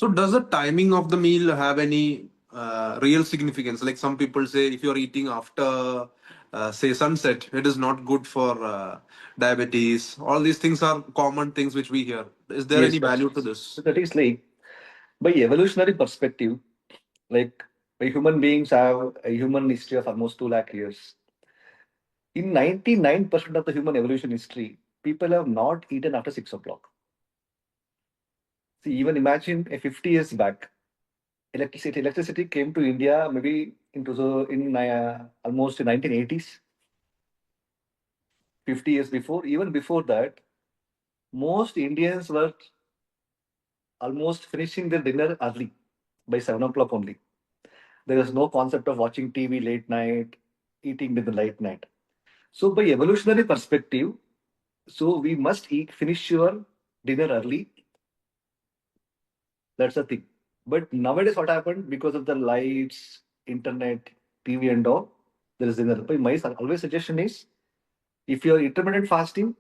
So does the timing of the meal have any real significance? Like some people say, if you're eating after, say, sunset, it is not good for diabetes. All these things are common things which we hear. Is there Yes, any value to this? that is like by evolutionary perspective, like human beings have a human history of almost 2 lakh years. In 99% of the human evolution history, people have not eaten after 6 o'clock. See, even imagine a 50 years back, electricity came to India maybe in almost in 1980s, 50 years before. Even before that, most Indians were almost finishing their dinner early by 7 o'clock only. There was no concept of watching TV late night, eating in the late night. So by evolutionary perspective, so we must finish your dinner early. That's the thing. But nowadays, what happened because of the lights, internet, TV, and all, there is dinner. But my always suggestion is, if you are intermittent fasting,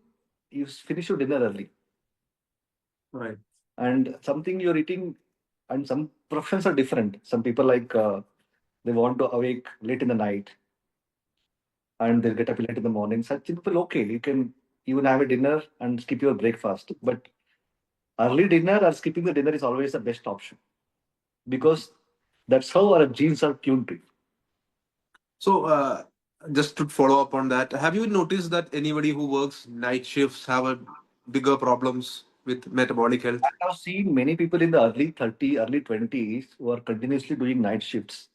you finish your dinner early. Right. And something you're eating, and some professions are different. Some people like they want to awake late in the night and they'll get up late in the morning. Such people, okay, you can even have a dinner and skip your breakfast. But early dinner or skipping the dinner is always the best option because that's how our genes are tuned to. So, just to follow up on that, have you noticed that anybody who works night shifts have a bigger problems with metabolic I health? have seen many people in the early 30, early 20s who are continuously doing night shifts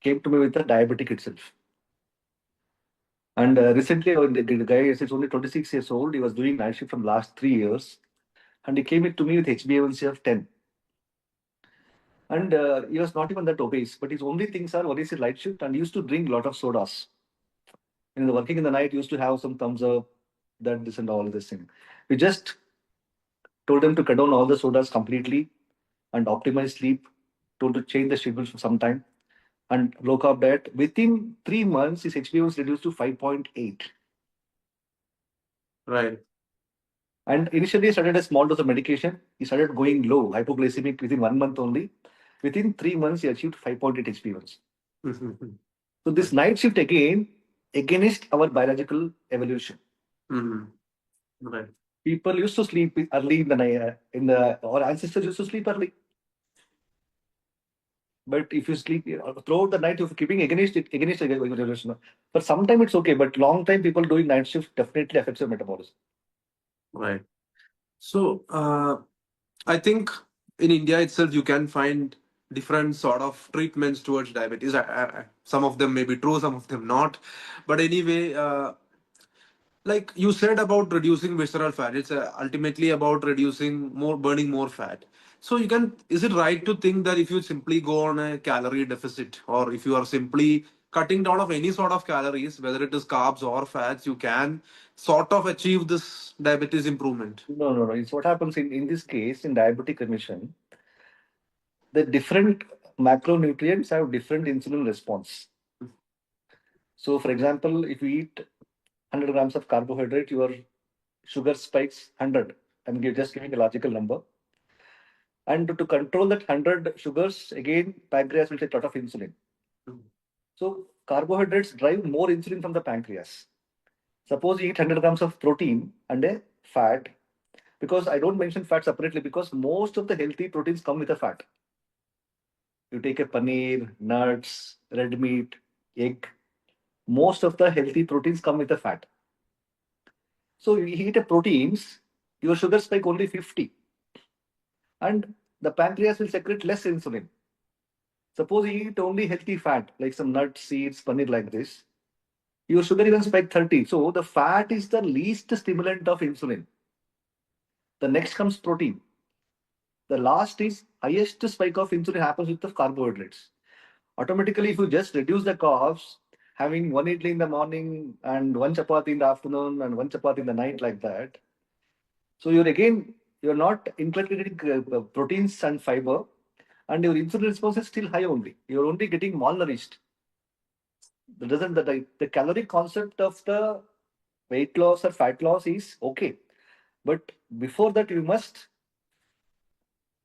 came to me with a diabetic itself. And recently, the guy is only 26 years old. He was doing night shift from last 3 years. And he came to me with HbA1c of 10. And he was not even that obese, but his only things are what is his light shift and he used to drink a lot of sodas. In the working in the night, he used to have some thumbs up, that, this, and all this thing. We just told him to cut down all the sodas completely and optimize sleep, told to change the schedule for some time and low carb diet. Within 3 months, his HbA1 was reduced to 5.8. Right. And initially, he started a small dose of medication. He started going low, hypoglycemic within 1 month only. Within 3 months, he achieved 5.8 HbA1. Mhm. So this Right. night shift again against our biological evolution. Mhm. Right. People used to sleep early in the night. Our ancestors used to sleep early. But if you sleep throughout the night, you're keeping against the evolution. For some time it's okay, but long time people doing night shift definitely affects your metabolism. Right. So, I think in India itself, you can find different sort of treatments towards diabetes. Some of them may be true, some of them not. But anyway, like you said about reducing visceral fat, it's ultimately about reducing more, burning more fat. So you can, is it right to think that if you simply go on a calorie deficit, or if you are simply cutting down of any sort of calories, whether it is carbs or fats, you can sort of achieve this diabetes improvement? No, no, no. It's what happens in this case in diabetic remission. The different macronutrients have different insulin response. So, for example, if you eat 100 grams of carbohydrate, your sugar spikes 100. Just giving a logical number. And to control that 100 sugars, again, pancreas will take a lot of insulin. So carbohydrates drive more insulin from the pancreas. Suppose you eat 100 grams of protein and a fat, because I don't mention fat separately because most of the healthy proteins come with a fat. You take a paneer, nuts, red meat, egg. Most of the healthy proteins come with a fat. So you eat a proteins, your sugar spike only 50, and the pancreas will secrete less insulin. Suppose you eat only healthy fat, like some nuts, seeds, paneer like this, your sugar even spike 30. So the fat is the least stimulant of insulin. The next comes protein. The last is highest spike of insulin happens with the carbohydrates. Automatically, if you just reduce the carbs, having one idli in the morning and one chapati in the afternoon and one chapati in the night like that, so you're not inculcating proteins and fiber, and your insulin response is still high only. You're only getting malnourished. The calorie concept of the weight loss or fat loss is okay, but before that you must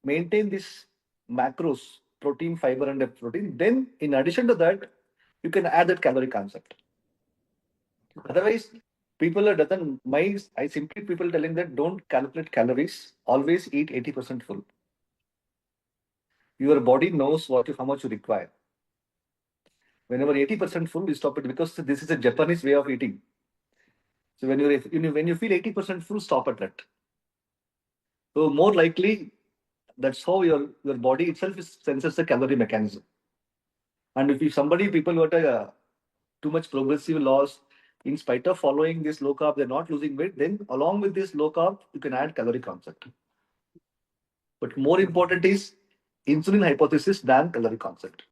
maintain this macros, protein, fiber, and protein. Then, in addition to that, you can add that calorie concept. Otherwise, people are doesn't. I simply people telling that don't calculate calories. Always eat 80% full. Your body knows how much you require. Whenever 80% full, we stop it because this is a Japanese way of eating. So when you feel 80% full, stop at that. So more likely, that's how your body itself senses the calorie mechanism. And if somebody people got too much progressive loss, in spite of following this low carb, they're not losing weight. Then along with this low carb, you can add calorie concept. But more important is insulin hypothesis than calorie concept.